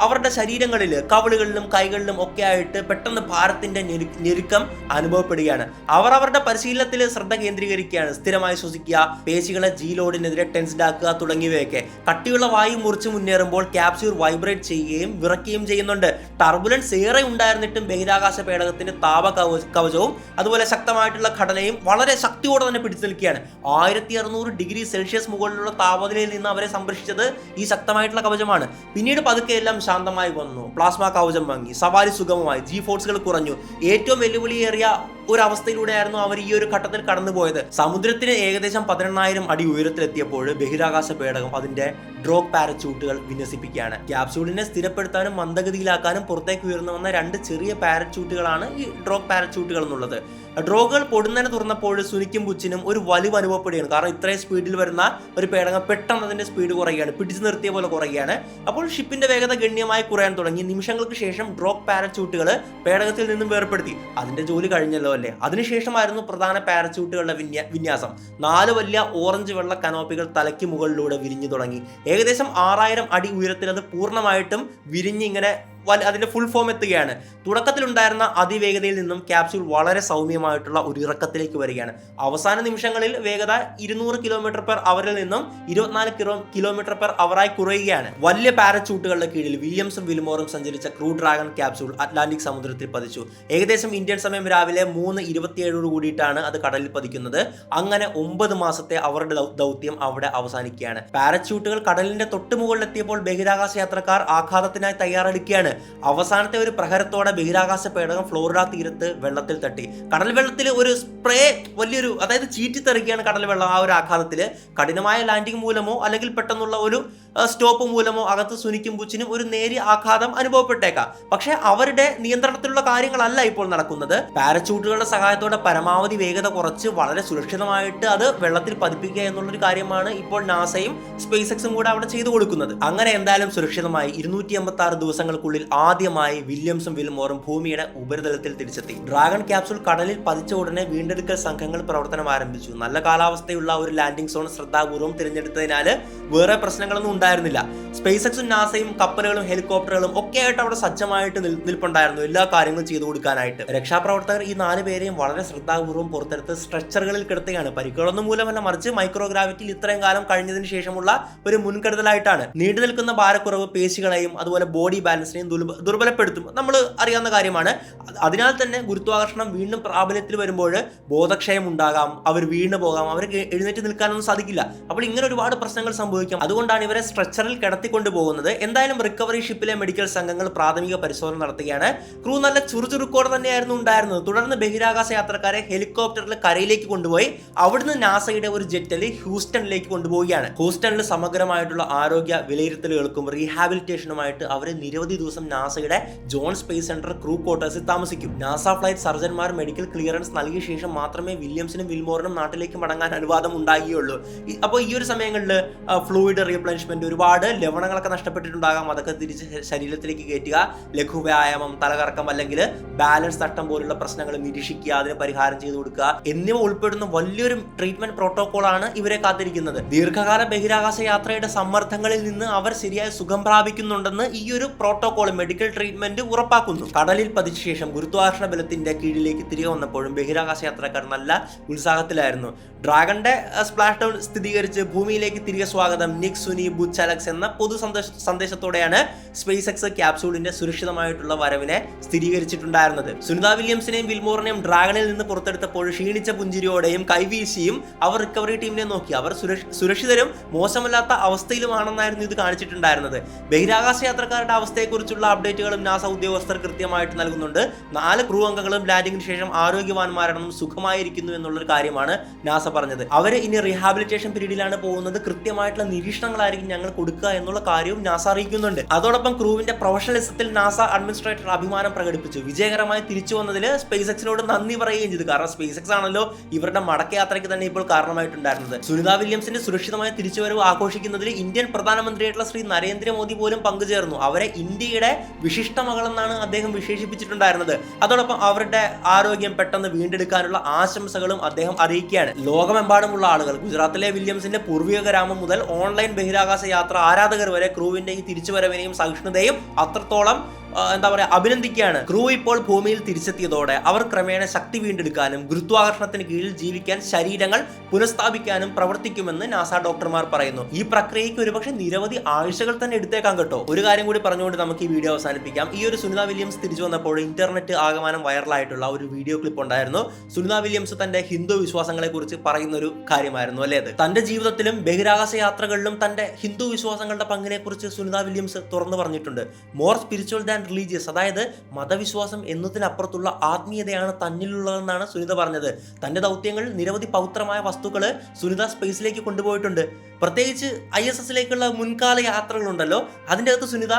അവരുടെ ശരീരങ്ങളിൽ, കവിളുകളിലും കൈകളിലും ഒക്കെ ആയിട്ട് പെട്ടെന്ന് ഭാരത്തിന്റെ ഞെരുക്കം അനുഭവപ്പെടുകയാണ്. അവർ അവരുടെ പരിശീലനത്തിൽ ശ്രദ്ധ കേന്ദ്രീകരിക്കുകയാണ്. സ്ഥിരമായി ശ്വസിക്കുക, പേശികളെ ജി ലോഡിനെതിരെ ടെൻസ്ഡ് ആക്കുക തുടങ്ങിയവയൊക്കെ. കട്ടിയുള്ള വായു മുറിച്ച് മുന്നേറുമ്പോൾ ക്യാപ്സ്യൂൾ വൈബ്രേറ്റ് ചെയ്യുകയും വിറയ്ക്കുകയും ചെയ്യുന്നുണ്ട്. ടർബുലൻസ് ഏറെ ഉണ്ടായിരുന്നിട്ടും ബഹിരാകാശ പേടകത്തിന്റെ താപ കവചവും അതുപോലെ ശക്തമായിട്ടുള്ള ഘടനയും വളരെ ശക്തിയോടെ തന്നെ പിടിച്ചു നിൽക്കുകയാണ്. 1600 ഡിഗ്രി സെൽഷ്യസ് മുകളിലുള്ള താപനിലയിൽ നിന്ന് അവരെ സംരക്ഷിച്ചത് ഈ ശക്തമായിട്ടുള്ള കവചമാണ്. പിന്നീട് പതുക്കെ എല്ലാം ശാന്തമായി വന്നു. പ്ലാസ്മ കവചം വാങ്ങി, സവാരി സുഗമമായി, ജി ഫോഴ്സുകൾ കുറഞ്ഞു. ഏറ്റവും വെല്ലുവിളിയേറിയ ഒരു അവസ്ഥയിലൂടെയായിരുന്നു അവർ ഈ ഒരു ഘട്ടത്തിൽ കടന്നുപോയത്. സമുദ്രത്തിന് ഏകദേശം 18,000 അടി ഉയരത്തിലെത്തിയപ്പോൾ ബഹിരാകാശ പേടകം അതിന്റെ ഡ്രോഗ് പാരച്യൂട്ടുകൾ വിന്യസിപ്പിക്കുകയാണ്. ക്യാപ്സ്യൂളിനെ സ്ഥിരപ്പെടുത്താനും മന്ദഗതിയിലാക്കാനും പുറത്തേക്ക് ഉയർന്നു വന്ന 2 ചെറിയ പാരച്യൂട്ടുകളാണ് ഈ ഡ്രോഗ് പാരച്യൂട്ടുകൾ എന്നുള്ളത്. ഡ്രോഗുകൾ പൊടുന്നനെ തുറന്നപ്പോൾ സുനിക്കും ബുച്ചിനും ഒരു വലിവ് അനുഭവപ്പെടുകയാണ്. കാരണം ഇത്രയും സ്പീഡിൽ വരുന്ന ഒരു പേടകം പെട്ടെന്ന് അതിന്റെ സ്പീഡ് കുറയുകയാണ്, പിടിച്ചു നിർത്തിയ പോലെ കുറയുകയാണ്. അപ്പോൾ ഷിപ്പിന്റെ വേഗത ഗണ്യമായി കുറയാൻ തുടങ്ങി. നിമിഷങ്ങൾക്ക് ശേഷം ഡ്രോഗ് പാരച്യൂട്ടുകൾ പേടകത്തിൽ നിന്നും വേർപ്പെടുത്തി. അതിന്റെ ജോലി കഴിഞ്ഞല്ലോ അല്ലേ. അതിനുശേഷമായിരുന്നു പ്രധാന പാരച്യൂട്ടുകളുടെ വിന്യാസം. 4 വലിയ ഓറഞ്ച് വെള്ള കനോപ്പികൾ തലയ്ക്ക് മുകളിലൂടെ വിരിഞ്ഞു തുടങ്ങി. ഏകദേശം 6000 അടി ഉയരത്തിൽ അത് പൂർണ്ണമായിട്ടും വിരിഞ്ഞിങ്ങനെ അതിന്റെ ഫുൾ ഫോം എത്തുകയാണ്. തുടക്കത്തിലുണ്ടായിരുന്ന അതിവേഗതയിൽ നിന്നും ക്യാപ്സ്യൂൾ വളരെ സൗമ്യമായിട്ടുള്ള ഒരു ഇറക്കത്തിലേക്ക് വരികയാണ്. അവസാന നിമിഷങ്ങളിൽ വേഗത 200 km/h നിന്നും 24 km/h കുറയുകയാണ്. വലിയ പാരച്യൂട്ടുകളുടെ കീഴിൽ വില്യംസും വിൽമോറും സഞ്ചരിച്ച ക്രൂ ഡ്രാഗൺ ക്യാപ്സ്യൂൾ അറ്റ്ലാന്റിക് സമുദ്രത്തിൽ പതിച്ചു. ഏകദേശം ഇന്ത്യൻ സമയം രാവിലെ 3:27 കൂടിയിട്ടാണ് അത് കടലിൽ പതിക്കുന്നത്. അങ്ങനെ 9 മാസത്തെ അവരുടെ ദൗത്യം അവിടെ അവസാനിക്കുകയാണ്. പാരച്യൂട്ടുകൾ കടലിന്റെ തൊട്ടുമുകളിലെത്തിയപ്പോൾ ബഹിരാകാശ യാത്രക്കാർ ആഘാതത്തിനായി തയ്യാറെടുക്കുകയാണ്. അവസാനത്തെ ഒരു പ്രഹരത്തോടെ ബഹിരാകാശ പേടകം ഫ്ലോറിഡ തീരത്ത് വെള്ളത്തിൽ തട്ടി. കടൽ വെള്ളത്തിൽ ഒരു സ്പ്രേ വലിയൊരു, അതായത് ചീറ്റിത്തെറിക്കുകയാണ് കടൽ വെള്ളം. ആ ഒരു ആഘാതത്തിൽ കഠിനമായ ലാൻഡിംഗ് മൂലമോ അല്ലെങ്കിൽ പെട്ടെന്നുള്ള ഒരു സ്റ്റോപ്പ് മൂലമോ അകത്ത് സുനിക്കും ബുച്ചിനും ഒരു നേരിയ ആഘാതം അനുഭവപ്പെട്ടേക്കാം. പക്ഷെ അവരുടെ നിയന്ത്രണത്തിലുള്ള കാര്യങ്ങളല്ല ഇപ്പോൾ നടക്കുന്നത്. പാരച്യൂട്ടുകളുടെ സഹായത്തോടെ പരമാവധി വേഗത കുറച്ച് വളരെ സുരക്ഷിതമായിട്ട് അത് വെള്ളത്തിൽ പതിപ്പിക്കുക എന്നുള്ളൊരു കാര്യമാണ് ഇപ്പോൾ നാസയും സ്പേസ് എക്സും കൂടെ അവിടെ ചെയ്തു കൊടുക്കുന്നത്. അങ്ങനെ എന്തായാലും സുരക്ഷിതമായി 286 ദിവസങ്ങൾക്കുള്ളിൽ ആദ്യമായി വില്യംസും വിൽമോറും ഭൂമിയുടെ ഉപരിതലത്തിൽ തിരിച്ചെത്തി. ഡ്രാഗൺ ക്യാപ്സ്യൂൾ കടലിൽ പതിച്ച ഉടനെ വീണ്ടെടുക്കൽ സംഘങ്ങൾ പ്രവർത്തനം ആരംഭിച്ചു. നല്ല കാലാവസ്ഥയുള്ള ഒരു ലാൻഡിംഗ് സോൺ ശ്രദ്ധാപൂർവ്വം തിരഞ്ഞെടുത്തതിനാൽ വേറെ പ്രശ്നങ്ങളൊന്നും ഉണ്ടായിരുന്നില്ല. സ്പേസ് എക്സും നാസയും കപ്പലുകളും ഹെലികോപ്റ്ററുകളും ഒക്കെ ആയിട്ട് അവിടെ സജ്ജമായിട്ട് നിൽപ്പുണ്ടായിരുന്നു, എല്ലാ കാര്യങ്ങളും ചെയ്തു കൊടുക്കാനായിട്ട്. രക്ഷാപ്രവർത്തകർ ഈ 4 പേരെയും വളരെ ശ്രദ്ധാപൂർവ്വം പുറത്തെടുത്ത് സ്ട്രെച്ചറുകളിൽ കിടത്തുകയാണ്. പരിക്കുകളൊന്നും മൂലമല്ല, മറിച്ച് മൈക്രോഗ്രാവിറ്റിയിൽ ഇത്രയും കാലം കഴിഞ്ഞതിന് ശേഷമുള്ള ഒരു മുൻകരുതലായിട്ടാണ്. നീണ്ടു നിൽക്കുന്ന ഭാരക്കുറവ് പേശികളെയും അതുപോലെ ബോഡി ബാലൻസിനെയും ദുർബലപ്പെടുത്തും, നമ്മൾ അറിയാവുന്ന കാര്യമാണ്. അതിനാൽ തന്നെ ഗുരുത്വാകർഷണം വീണ്ടും പ്രാബല്യത്തിൽ വരുമ്പോൾ ബോധക്ഷയം ഉണ്ടാകാം, അവർ വീണു പോകാം, അവർക്ക് എഴുന്നേറ്റ് നിൽക്കാനൊന്നും സാധിക്കില്ല. അപ്പോൾ ഇങ്ങനെ ഒരുപാട് പ്രശ്നങ്ങൾ സംഭവിക്കാം. അതുകൊണ്ടാണ് ഇവരെ സ്ട്രെച്ചറിൽ കിടത്തിക്കൊണ്ടു പോകുന്നത്. എന്തായാലും റിക്കവറി ഷിപ്പിലെ മെഡിക്കൽ സംഘങ്ങൾ പ്രാഥമിക പരിശോധന നടത്തുകയാണ്. ക്രൂ നല്ല ചുറുചുറുക്കോടെ തന്നെയായിരുന്നു ഉണ്ടായിരുന്നത്. തുടർന്ന് ബഹിരാകാശ യാത്രക്കാരെ ഹെലികോപ്റ്ററിൽ കരയിലേക്ക് കൊണ്ടുപോയി അവിടുന്ന് നാസയുടെ ഒരു ജെറ്റിൽ ഹ്യൂസ്റ്റണിലേക്ക് കൊണ്ടുപോവുകയാണ്. ഹ്യൂസ്റ്റണിൽ സമഗ്രമായിട്ടുള്ള ആരോഗ്യ വിലയിരുത്തലുകൾക്കും റീഹാബിലിറ്റേഷനുമായിട്ട് അവർ നിരവധി ദിവസം നാസയുടെ ജോൺ സ്പേസ് സെന്റർ ക്രൂ ക്വാർട്ടേഴ്സിൽ താമസിക്കും. നാസ ഫ്ലൈറ്റ് സർജന്മാർ മെഡിക്കൽ ക്ലിയറൻസ് നൽകിയ ശേഷം മാത്രമേ വില്യംസിനും വിൽമോറിനും നാട്ടിലേക്ക് മടങ്ങാൻ അനുവാദം ഉണ്ടാകുകയുള്ളൂ. അപ്പോൾ ഈ ഒരു സമയങ്ങളിൽ ഫ്ലൂയിഡ് റീപ്ലനിഷ്മെന്റ്, ഒരുപാട് ലവണങ്ങളൊക്കെ നഷ്ടപ്പെട്ടിട്ടുണ്ടാകാം, അതൊക്കെ തിരിച്ച് ശരീരത്തിലേക്ക് കയറ്റുക, ലഘുവ്യായാമം, തലകറക്കം അല്ലെങ്കിൽ ബാലൻസ് തട്ടം പോലുള്ള പ്രശ്നങ്ങൾ നിരീക്ഷിക്കുക, അതിന് പരിഹാരം ചെയ്തു കൊടുക്കുക എന്നിവ ഉൾപ്പെടുന്ന വലിയൊരു ട്രീറ്റ്മെന്റ് പ്രോട്ടോകോളാണ് ഇവരെ കാത്തിരിക്കുന്നത്. ദീർഘകാല ബഹിരാകാശ യാത്രയുടെ സമ്മർദ്ദങ്ങളിൽ നിന്ന് അവർ ശരിയായ സുഖം പ്രാപിക്കുന്നുണ്ടെന്ന് ഈ ഒരു പ്രോട്ടോകോൾ മെഡിക്കൽ ട്രീറ്റ്മെന്റ് ഉറപ്പാക്കുന്നു. കടലിൽ പതിച്ച ശേഷം ഗുരുത്വാകർഷണ ബലത്തിന്റെ കീഴിലേക്ക് തിരികെ വന്നപ്പോഴും ബഹിരാകാശ യാത്രക്കാർ നല്ല ഉത്സാഹത്തിലായിരുന്നു. ഡ്രാഗന്റെ സ്പ്ലാഷ് ഡൗൺ സ്ഥിരീകരിച്ച് ഭൂമിയിലേക്ക് തിരികെ സ്വാഗതം നിക്, സുനി, ബുച്ച്, അലക്സ് എന്ന പൊതു സന്ദേശത്തോടെയാണ് സ്പേസ് എക്സ് ക്യാപ്സ്യൂളിന്റെ സുരക്ഷിതമായിട്ടുള്ള വരവിനെ സ്ഥിരീകരിച്ചിട്ടുണ്ടായിരുന്നത്. സുനിത വില്യംസിനെയും വിൽമോറിനെയും ഡ്രാഗണിൽ നിന്ന് പുറത്തെടുത്തപ്പോൾ ക്ഷീണിച്ച പുഞ്ചിരിയോടെയും കൈവീശിയും അവർ റിക്കവറി ടീമിനെ നോക്കി. അവർ സുരക്ഷിതരും മോശമല്ലാത്ത അവസ്ഥയിലുമാണെന്നായിരുന്നു ഇത് കാണിച്ചിട്ടുണ്ടായിരുന്നത്. ബഹിരാകാശ യാത്രക്കാരുടെ അവസ്ഥയെക്കുറിച്ചുള്ള കുറിച്ചുള്ള അപ്ഡേറ്റുകളും നാസ ഉദ്യോഗസ്ഥർ കൃത്യമായിട്ട് നൽകുന്നുണ്ട്. 4 ക്രൂ അംഗങ്ങളും ലാൻഡിങ്ങിന് ശേഷം ആരോഗ്യവാന്മാരാണെന്നും സുഖമായിരിക്കുന്നു എന്നുള്ളൊരു കാര്യമാണ് നാസ പറഞ്ഞത്. അവർ ഇനി റീഹാബിലിറ്റേഷൻ പീരീഡിലാണ് പോകുന്നത്. കൃത്യമായിട്ടുള്ള നിരീക്ഷണങ്ങളായിരിക്കും ഞങ്ങൾ കൊടുക്കുക എന്നുള്ള കാര്യവും നാസ അറിയിക്കുന്നുണ്ട്. അതോടൊപ്പം ക്രൂവിന്റെ പ്രൊഫഷണലിസത്തിൽ നാസ അഡ്മിനിസ്ട്രേറ്റർ അഭിമാനം പ്രകടിപ്പിച്ചു. വിജയകരമായി തിരിച്ചു വന്നതിൽ സ്പേസ് എക്സിനോട് നന്ദി പറയുകയും ചെയ്തു. കാരണം സ്പേസ് എക്സ് ആണല്ലോ ഇവരുടെ മടക്കയാത്രയ്ക്ക് തന്നെ ഇപ്പോൾ കാരണമായിട്ടുണ്ടായിരുന്നത്. സുനിത വില്യംസിന്റെ സുരക്ഷിതമായ തിരിച്ചുവരവ് ആഘോഷിക്കുന്നതിൽ ഇന്ത്യൻ പ്രധാനമന്ത്രിയായിട്ടുള്ള ശ്രീ നരേന്ദ്രമോദി പോലും പങ്കുചേർന്നു. അവരെ ഇന്ത്യയുടെ വിശിഷ്ട മകളെന്നാണ് അദ്ദേഹം വിശേഷിപ്പിച്ചിട്ടുണ്ടായിരുന്നത്. അതോടൊപ്പം അവരുടെ ആരോഗ്യം പെട്ടെന്ന് വീണ്ടെടുക്കാനുള്ള ആശംസകളും അദ്ദേഹം അറിയിക്കുകയാണ്. ലോകമെമ്പാടുമുള്ള ആളുകൾ ഗുജറാത്തിലെ വില്യംസിന്റെ പൂർവിക ഗ്രാമം മുതൽ ഓൺലൈൻ ബഹിരാകാശ യാത്ര ആരാധകർ വരെ ക്രൂവിന്റെ ഈ തിരിച്ചുവരവിനെയും സഹിഷ്ണുതയും അത്രത്തോളം അഭിനന്ദിക്കുകയാണ്. ക്രൂ ഇപ്പോൾ ഭൂമിയിൽ തിരിച്ചെത്തിയതോടെ അവർ ക്രമേണ ശക്തി വീണ്ടെടുക്കാനും ഗുരുത്വാകർഷണത്തിന് കീഴിൽ ജീവിക്കാൻ ശരീരങ്ങൾ പുനഃസ്ഥാപിക്കാനും പ്രവർത്തിക്കുമെന്ന് നാസ ഡോക്ടർമാർ പറയുന്നു. ഈ പ്രക്രിയയ്ക്ക് ഒരുപക്ഷെ നിരവധി ആഴ്ചകൾ തന്നെ എടുത്തേക്കാം കേട്ടോ. ഒരു കാര്യം കൂടി പറഞ്ഞുകൊണ്ട് നമുക്ക് ഈ വീഡിയോ അവസാനിപ്പിക്കാം. ഈ ഒരു സുനിത വില്യംസ് തിരിച്ചു വന്നപ്പോൾ ഇന്റർനെറ്റ് ആകമാനം വൈറലായിട്ടുള്ള ഒരു വീഡിയോ ക്ലിപ്പ് ഉണ്ടായിരുന്നു. സുനിത വില്യംസ് തന്റെ ഹിന്ദു വിശ്വാസങ്ങളെ കുറിച്ച് പറയുന്ന ഒരു കാര്യമായിരുന്നു അല്ലേ അത്. തന്റെ ജീവിതത്തിലും ബഹിരാകാശ യാത്രകളിലും തന്റെ ഹിന്ദു വിശ്വാസങ്ങളുടെ പങ്കിനെ കുറിച്ച് സുനിത വില്യംസ് തുറന്നു പറഞ്ഞിട്ടുണ്ട്. മോർ സ്പിരിച്വൽ ദാൻ റിലീജിയസ്, അതായത് മതവിശ്വാസം എന്നതിനപ്പുറത്തുള്ള ആത്മീയതയാണ് തന്നിലുള്ളതെന്നാണ് സുനിത പറഞ്ഞത്. തന്റെ ദൗത്യങ്ങളിൽ നിരവധി പൗത്രമായ വസ്തുക്കൾ സുനിത സ്പേസിലേക്ക് കൊണ്ടുപോയിട്ടുണ്ട്. പ്രത്യേകിച്ച് ISSലേക്കുള്ള മുൻകാല യാത്രകളുണ്ടല്ലോ, അതിൻ്റെ അകത്ത് സുനിത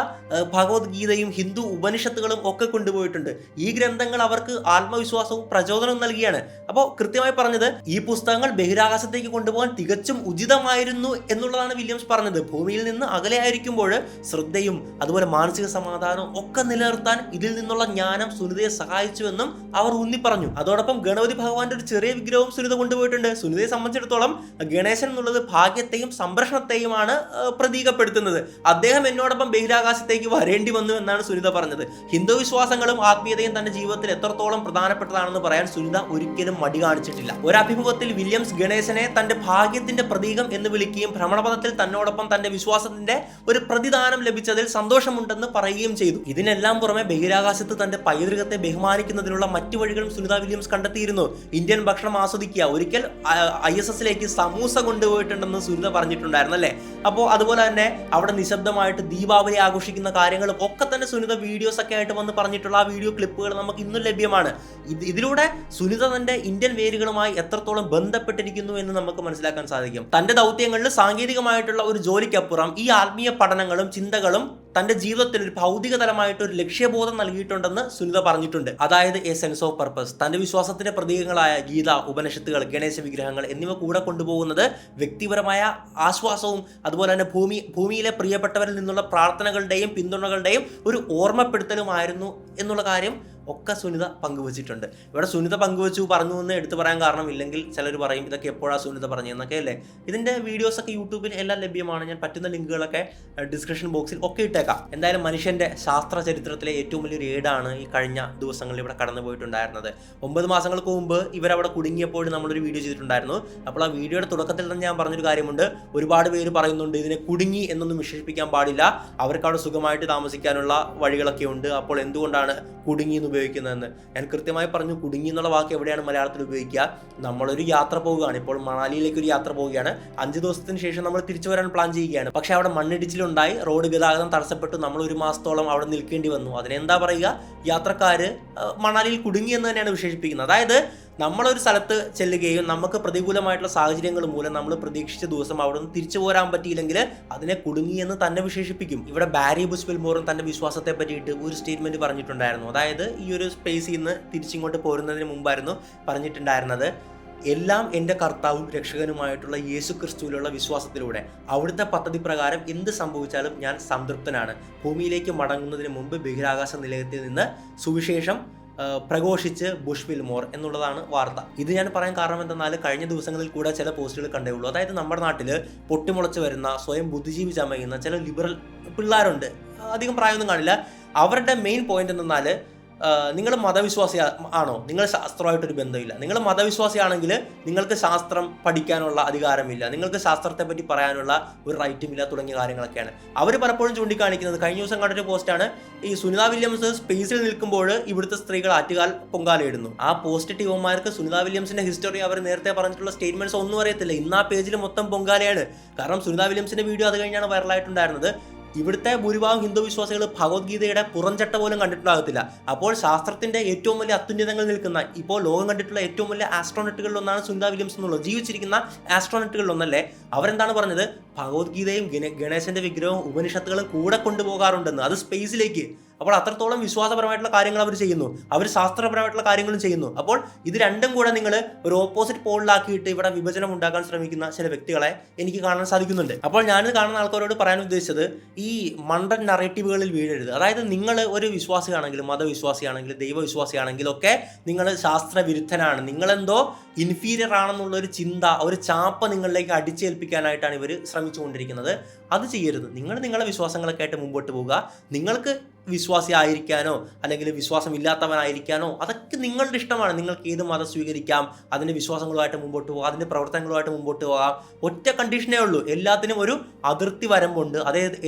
ഭഗവത്ഗീതയും ഹിന്ദു ഉപനിഷത്തുകളും ഒക്കെ കൊണ്ടുപോയിട്ടുണ്ട്. ഈ ഗ്രന്ഥങ്ങൾ അവർക്ക് ആത്മവിശ്വാസവും പ്രചോദനവും നൽകിയാണ്. അപ്പോൾ കൃത്യമായി പറഞ്ഞത് ഈ പുസ്തകങ്ങൾ ബഹിരാകാശത്തേക്ക് കൊണ്ടുപോകാൻ തികച്ചും ഉചിതമായിരുന്നു എന്നുള്ളതാണ് വില്യംസ് പറഞ്ഞത്. ഭൂമിയിൽ നിന്ന് അകലെയായിരിക്കുമ്പോൾ ശ്രദ്ധയും അതുപോലെ മാനസിക സമാധാനവും ഒക്കെ നിലനിർത്താൻ ഇതിൽ നിന്നുള്ള ജ്ഞാനം സുനിതയെ സഹായിച്ചുവെന്നും അവർ ഊന്നി പറഞ്ഞു. അതോടൊപ്പം ഗണപതി ഭഗവാന്റെ ഒരു ചെറിയ വിഗ്രഹവും സുനിത കൊണ്ടുപോയിട്ടുണ്ട്. സുനിതയെ സംബന്ധിച്ചിടത്തോളം ഗണേശൻ എന്നുള്ളത് ഭാഗ്യത്തെയും സംരക്ഷണത്തെയുമാണ് പ്രതീകപ്പെടുത്തുന്നത്. അദ്ദേഹം എന്നോടൊപ്പം ബഹിരാകാശത്തേക്ക് വരേണ്ടി വന്നു എന്നാണ് സുനിത പറഞ്ഞത്. ഹിന്ദു വിശ്വാസങ്ങളും ആത്മീയതയും തന്റെ ജീവിതത്തിൽ എത്രത്തോളം പ്രധാനപ്പെട്ടതാണെന്ന് പറയാൻ സുനിത ഒരിക്കലും മടി കാണിച്ചിട്ടില്ല. ഒരു അഭിമുഖത്തിൽ വില്യംസ് ഗണേശനെ തന്റെ ഭാഗ്യത്തിന്റെ പ്രതീകം എന്ന് വിളിക്കുകയും ഭ്രമണപഥത്തിൽ തന്നോടൊപ്പം തന്റെ വിശ്വാസത്തിന്റെ ഒരു പ്രതിദാനം ലഭിച്ചതിൽ സന്തോഷമുണ്ടെന്ന് പറയുകയും ചെയ്തു. ഇതിനെല്ലാം പുറമെ ബഹിരാകാശത്ത് തന്റെ പൈതൃകത്തെ ബഹുമാനിക്കുന്നതിനുള്ള മറ്റു വഴികളും സുനിത വില്യംസ് കണ്ടെത്തിയിരുന്നു. ഇന്ത്യൻ ഭക്ഷണം ആസ്വദിക്കുക, ഒരിക്കൽ ISSലേക്ക് സമൂസ കൊണ്ടുപോയിട്ടുണ്ടെന്ന് സുനിത പറഞ്ഞിട്ടുണ്ടായിരുന്നു അല്ലേ. അപ്പോൾ അതുപോലെ തന്നെ അവിടെ നിശബ്ദമായിട്ട് ദീപാവലി ആഘോഷിക്കുന്ന കാര്യങ്ങളും ഒക്കെ തന്നെ സുനിത വീഡിയോസ് ഒക്കെ ആയിട്ട് വന്ന് പറഞ്ഞിട്ടുള്ള ആ വീഡിയോ ക്ലിപ്പുകൾ നമുക്ക് ഇന്നും ലഭ്യമാണ്. ഇതിലൂടെ സുനിത തന്റെ ഇന്ത്യൻ വേരുകളുമായി എത്രത്തോളം ബന്ധപ്പെട്ടിരിക്കുന്നു എന്ന് നമുക്ക് മനസ്സിലാക്കാൻ സാധിക്കും. തന്റെ ദൗത്യങ്ങളിൽ സാങ്കേതികമായിട്ടുള്ള ഒരു ജോലിക്കപ്പുറം ഈ ആത്മീയ പഠനങ്ങളും ചിന്തകളും തന്റെ ജീവിതത്തിൽ ഒരു ഭൗതിക തലമായിട്ട് ഒരു ലക്ഷ്യബോധം നൽകിയിട്ടുണ്ടെന്ന് സുനിത പറഞ്ഞിട്ടുണ്ട്. അതായത് എ സെൻസ് ഓഫ് പർപ്പസ്. തന്റെ വിശ്വാസത്തിന്റെ പ്രതീകങ്ങളായ ഗീത, ഉപനിഷത്തുകൾ, ഗണേശ വിഗ്രഹങ്ങൾ എന്നിവ കൂടെ കൊണ്ടുപോകുന്നത് വ്യക്തിപരമായ ആശ്വാസവും അതുപോലെ തന്നെ ഭൂമിയിലെ പ്രിയപ്പെട്ടവരിൽ നിന്നുള്ള പ്രാർത്ഥനകളുടെയും പിന്തുണകളുടെയും ഒരു ഓർമ്മപ്പെടുത്തലുമായിരുന്നു എന്നുള്ള കാര്യം ഒക്കെ സുനിത പങ്കുവച്ചിട്ടുണ്ട്. ഇവിടെ സുനിത പങ്കുവച്ചു പറഞ്ഞു എന്ന് എടുത്തു പറയാൻ കാരണമില്ലെങ്കിൽ ചിലർ പറയും ഇതൊക്കെ എപ്പോഴാണ് സുനിത പറഞ്ഞതെന്നൊക്കെ അല്ലേ. ഇതിൻ്റെ വീഡിയോസൊക്കെ യൂട്യൂബിൽ എല്ലാം ലഭ്യമാണ്. ഞാൻ പറ്റുന്ന ലിങ്കുകളൊക്കെ ഡിസ്ക്രിപ്ഷൻ ബോക്സിൽ ഒക്കെ ഇട്ടേക്കാം. എന്തായാലും മനുഷ്യൻ്റെ ശാസ്ത്ര ചരിത്രത്തിലെ ഏറ്റവും വലിയൊരു ഏടാണ് ഈ കഴിഞ്ഞ ദിവസങ്ങളിൽ ഇവിടെ കടന്നു പോയിട്ടുണ്ടായിരുന്നത്. 9 മാസങ്ങൾക്ക് മുമ്പ് ഇവരവിടെ കുടുങ്ങിയപ്പോൾ നമ്മളൊരു വീഡിയോ ചെയ്തിട്ടുണ്ടായിരുന്നു. അപ്പോൾ ആ വീഡിയോയുടെ തുടക്കത്തിൽ തന്നെ ഞാൻ പറഞ്ഞൊരു കാര്യമുണ്ട്. ഒരുപാട് പേര് പറയുന്നുണ്ട് ഇതിനെ കുടുങ്ങി എന്നൊന്നും വിശേഷിപ്പിക്കാൻ പാടില്ല, അവർക്ക് അവിടെ സുഖമായിട്ട് താമസിക്കാനുള്ള വഴികളൊക്കെ ഉണ്ട്, അപ്പോൾ എന്തുകൊണ്ടാണ് കുടുങ്ങി എന്ന് ഉപയോഗിക്കുന്നതെന്ന്. ഞാൻ കൃത്യമായി പറഞ്ഞു, കുടുങ്ങി എന്നുള്ള വാക്ക് എവിടെയാണ് മലയാളത്തിൽ ഉപയോഗിക്കുക. നമ്മളൊരു യാത്ര പോവുകയാണ്, ഇപ്പോൾ മണാലിയിലേക്ക് ഒരു യാത്ര പോവുകയാണ്. 5 ദിവസത്തിന് ശേഷം നമ്മൾ തിരിച്ചു വരാൻ പ്ലാൻ ചെയ്യുകയാണ്. പക്ഷേ അവിടെ മണ്ണിടിച്ചിലുണ്ടായി, റോഡ് ഗതാഗതം തടസ്സപ്പെട്ടു, നമ്മൾ 1 മാസത്തോളം അവിടെ നിൽക്കേണ്ടി വന്നു. അതിനെന്താ പറയുക, യാത്രക്കാർ മണാലിയിൽ കുടുങ്ങി എന്ന് തന്നെയാണ് വിശേഷിപ്പിക്കുന്നത്. അതായത് നമ്മളൊരു സ്ഥലത്ത് ചെല്ലുകയും നമുക്ക് പ്രതികൂലമായിട്ടുള്ള സാഹചര്യങ്ങൾ മൂലം നമ്മൾ പ്രതീക്ഷിച്ച ദിവസം അവിടെ നിന്ന് തിരിച്ചു പോരാൻ പറ്റിയില്ലെങ്കിൽ അതിനെ കുടുങ്ങി എന്ന് തന്നെ വിശേഷിപ്പിക്കും. ഇവിടെ ബാരി ബുഷ്വിൽമോറും തന്റെ വിശ്വാസത്തെ പറ്റിയിട്ട് ഒരു സ്റ്റേറ്റ്മെന്റ് പറഞ്ഞിട്ടുണ്ടായിരുന്നു. അതായത് ഈ ഒരു സ്പേസിൽ നിന്ന് തിരിച്ചിങ്ങോട്ട് പോരുന്നതിന് മുമ്പായിരുന്നു പറഞ്ഞിട്ടുണ്ടായിരുന്നത്, എല്ലാം എൻ്റെ കർത്താവും രക്ഷകനുമായിട്ടുള്ള യേശു ക്രിസ്തുവിലുള്ള വിശ്വാസത്തിലൂടെ അവിടുത്തെ പദ്ധതി പ്രകാരം എന്ത് സംഭവിച്ചാലും ഞാൻ സംതൃപ്തനാണ്. ഭൂമിയിലേക്ക് മടങ്ങുന്നതിന് മുമ്പ് ബഹിരാകാശ നിലയത്തിൽ നിന്ന് സുവിശേഷം പ്രഘോഷിച്ച് ബുഷ്വിൽമോർ എന്നുള്ളതാണ് വാർത്ത. ഇത് ഞാൻ പറയാൻ കാരണം എന്തെന്നാൽ കഴിഞ്ഞ ദിവസങ്ങളിൽ കൂടെ ചില പോസ്റ്റുകൾ കണ്ടേ ഉള്ളൂ. അതായത് നമ്മുടെ നാട്ടിൽ പൊട്ടിമുളച്ച് വരുന്ന സ്വയം ബുദ്ധിജീവി ചമയുന്ന ചില ലിബറൽ പിള്ളേരുണ്ട്, അധികം പ്രായമൊന്നും കാണില്ല. അവരുടെ മെയിൻ പോയിന്റ് എന്തെന്നാൽ, നിങ്ങൾ മതവിശ്വാസി ആണോ, നിങ്ങൾ ശാസ്ത്രമായിട്ടൊരു ബന്ധമില്ല. നിങ്ങൾ മതവിശ്വാസിയാണെങ്കിൽ നിങ്ങൾക്ക് ശാസ്ത്രം പഠിക്കാനുള്ള അധികാരമില്ല, നിങ്ങൾക്ക് ശാസ്ത്രത്തെ പറ്റി പറയാനുള്ള ഒരു റൈറ്റും ഇല്ല തുടങ്ങിയ കാര്യങ്ങളൊക്കെയാണ് അവർ പലപ്പോഴും ചൂണ്ടിക്കാണിക്കുന്നത്. കഴിഞ്ഞ ദിവസം കണ്ടൊരു പോസ്റ്റാണ്, ഈ സുനിത വില്യംസ് സ്പേസിൽ നിൽക്കുമ്പോൾ ഇവിടുത്തെ സ്ത്രീകൾ ആറ്റുകാൽ പൊങ്കാലയിടുന്നു. ആ പോസ്റ്റ് ടീവന്മാർക്ക് സുനിത വില്യംസിന്റെ ഹിസ്റ്ററി, അവർ നേരത്തെ പറഞ്ഞിട്ടുള്ള സ്റ്റേറ്റ്മെന്റ്സ് ഒന്നും അറിയത്തില്ല. ഇന്ന് ആ പേജിൽ മൊത്തം പൊങ്കാലയാണ്. കാരണം സുനിത വില്യംസിന്റെ വീഡിയോ അത് കഴിഞ്ഞാണ് വൈറലായിട്ടുണ്ടായിരുന്നത്. ഇവിടുത്തെ ഭൂരിഭാഗം ഹിന്ദു വിശ്വാസികൾ ഭഗവത്ഗീതയുടെ പുറംചട്ട പോലും കണ്ടിട്ടുണ്ടാകത്തില്ല. അപ്പോൾ ശാസ്ത്രത്തിന്റെ ഏറ്റവും വലിയ അത്യുന്നതങ്ങൾ നിൽക്കുന്ന, ഇപ്പോൾ ലോകം കണ്ടിട്ടുള്ള ഏറ്റവും വലിയ ആസ്ട്രോണറ്റുകളിൽ ഒന്നാണ് സുനിത വില്യംസ് എന്നുള്ളത്. ജീവിച്ചിരിക്കുന്ന ആസ്ട്രോണറ്റുകളിൽ ഒന്നല്ലേ. അവരെന്താണ് പറഞ്ഞത്? ഭഗവത്ഗീതയും ഗണേശന്റെ വിഗ്രഹവും ഉപനിഷത്തുകളും കൂടെ കൊണ്ടുപോകാറുണ്ടെന്ന്, അത് സ്പേസിലേക്ക്. അപ്പോൾ അത്രത്തോളം വിശ്വാസപരമായിട്ടുള്ള കാര്യങ്ങൾ അവർ ചെയ്യുന്നു, അവർ ശാസ്ത്രപരമായിട്ടുള്ള കാര്യങ്ങളും ചെയ്യുന്നു. അപ്പോൾ ഇത് രണ്ടും കൂടെ നിങ്ങൾ ഒരു ഓപ്പോസിറ്റ് പോളിലാക്കിയിട്ട് ഇവിടെ വിഭജനം ഉണ്ടാക്കാൻ ശ്രമിക്കുന്ന ചില വ്യക്തികളെ എനിക്ക് കാണാൻ സാധിക്കുന്നുണ്ട്. അപ്പോൾ ഞാനിത് കാണുന്ന ആൾക്കാരോട് പറയാൻ ഉദ്ദേശിച്ചത്, ഈ മണ്ടൻ നറേറ്റീവുകളിൽ വീഴരുത്. അതായത് നിങ്ങൾ ഒരു വിശ്വാസിയാണെങ്കിലും മതവിശ്വാസിയാണെങ്കിലും ദൈവവിശ്വാസിയാണെങ്കിലും ഒക്കെ നിങ്ങൾ ശാസ്ത്രവിരുദ്ധനാണ്, നിങ്ങളെന്തോ ഇൻഫീരിയർ ആണെന്നുള്ളൊരു ചിന്ത, ഒരു ചാപ്പ നിങ്ങളിലേക്ക് അടിച്ചേൽപ്പിക്കാനായിട്ടാണ് ഇവർ ശ്രമിച്ചുകൊണ്ടിരിക്കുന്നത്. അത് ചെയ്യരുത്. നിങ്ങൾ നിങ്ങളുടെ വിശ്വാസങ്ങളൊക്കെ ആയിട്ട് മുമ്പോട്ട് പോവുക. നിങ്ങൾക്ക് വിശ്വാസി ആയിരിക്കാനോ അല്ലെങ്കിൽ വിശ്വാസം ഇല്ലാത്തവനായിരിക്കാനോ അതൊക്കെ നിങ്ങളുടെ ഇഷ്ടമാണ്. നിങ്ങൾക്ക് ഏത് മതം സ്വീകരിക്കാം, അതിൻ്റെ വിശ്വാസങ്ങളുമായിട്ട് മുമ്പോട്ട് പോകാം, അതിൻ്റെ പ്രവർത്തനങ്ങളുമായിട്ട് മുമ്പോട്ട് പോകാം. ഒറ്റ കണ്ടീഷനേ ഉള്ളൂ, എല്ലാത്തിനും ഒരു അതിർത്തി വരമ്പുണ്ട്.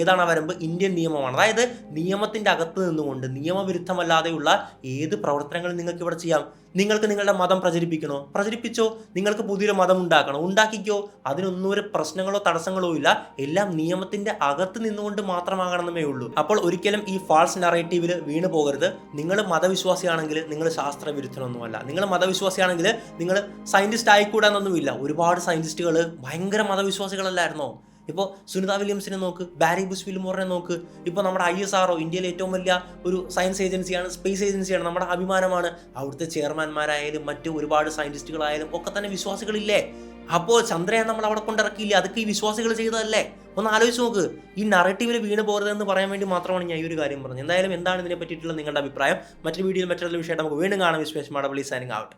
ഏതാണ് ആ വരമ്പ്? ഇന്ത്യൻ നിയമമാണ്. അതായത് നിയമത്തിൻ്റെ അകത്ത് നിന്നുകൊണ്ട് നിയമവിരുദ്ധമല്ലാതെയുള്ള ഏത് പ്രവർത്തനങ്ങളും നിങ്ങൾക്ക് ഇവിടെ ചെയ്യാം. നിങ്ങൾക്ക് നിങ്ങളുടെ മതം പ്രചരിപ്പിക്കണോ? പ്രചരിപ്പിച്ചോ. നിങ്ങൾക്ക് പുതിയൊരു മതം ഉണ്ടാക്കണോ? ഉണ്ടാക്കിക്കോ. അതിനൊന്നും ഒരു പ്രശ്നങ്ങളോ തടസ്സങ്ങളോ ഇല്ല. എല്ലാം നിയമത്തിന്റെ അകത്ത് നിന്നുകൊണ്ട് മാത്രമാകണമെന്നേ ഉള്ളൂ. അപ്പോൾ ഒരിക്കലും ഈ ഫാൾസ് നറേറ്റീവിൽ വീണ് പോകരുത്. നിങ്ങൾ മതവിശ്വാസിയാണെങ്കിൽ നിങ്ങൾ ശാസ്ത്രവിരുദ്ധനൊന്നുമല്ല. നിങ്ങൾ മതവിശ്വാസിയാണെങ്കിൽ നിങ്ങൾ സയന്റിസ്റ്റ് ആയിക്കൂടാന്നൊന്നുമില്ല. ഒരുപാട് സയന്റിസ്റ്റുകൾ ഭയങ്കര മതവിശ്വാസികളല്ലായിരുന്നോ? ഇപ്പോൾ സുനിത വില്യംസിനെ നോക്ക്, ബാരി ബുഷ് വിൽമോറിനെ നോക്ക്. ഇപ്പോൾ നമ്മുടെ ISRO, ഇന്ത്യയിലെ ഏറ്റവും വലിയ ഒരു സയൻസ് ഏജൻസിയാണ്, സ്പേസ് ഏജൻസിയാണ്, നമ്മുടെ അഭിമാനമാണ്. അവിടുത്തെ ചെയർമാൻമാരായാലും മറ്റു ഒരുപാട് സയന്റിസ്റ്റുകളായാലും ഒക്കെ തന്നെ വിശ്വാസികളില്ലേ? അപ്പോൾ ചന്ദ്രയാൻ നമ്മൾ അവിടെ കൊണ്ടിറക്കിയില്ലേ? അതൊക്കെ ഈ വിശ്വാസികൾ ചെയ്തതല്ലേ? ഒന്ന് ആലോചിച്ച് നോക്ക്. ഈ നറേറ്റീവിൽ വീണ് പോകരുതെന്ന് പറയാൻ വേണ്ടി മാത്രമാണ് ഞാൻ ഈ ഒരു കാര്യം പറഞ്ഞത്. എന്തായാലും എന്താണ് ഇതിനെ പറ്റിയിട്ടുള്ള നിങ്ങളുടെ അഭിപ്രായം? മറ്റൊരു വീഡിയോയിൽ മറ്റൊരു വിഷയമായിട്ട് നമുക്ക് വീണ്ടും കാണാം. Vishwesh Madappally signing out.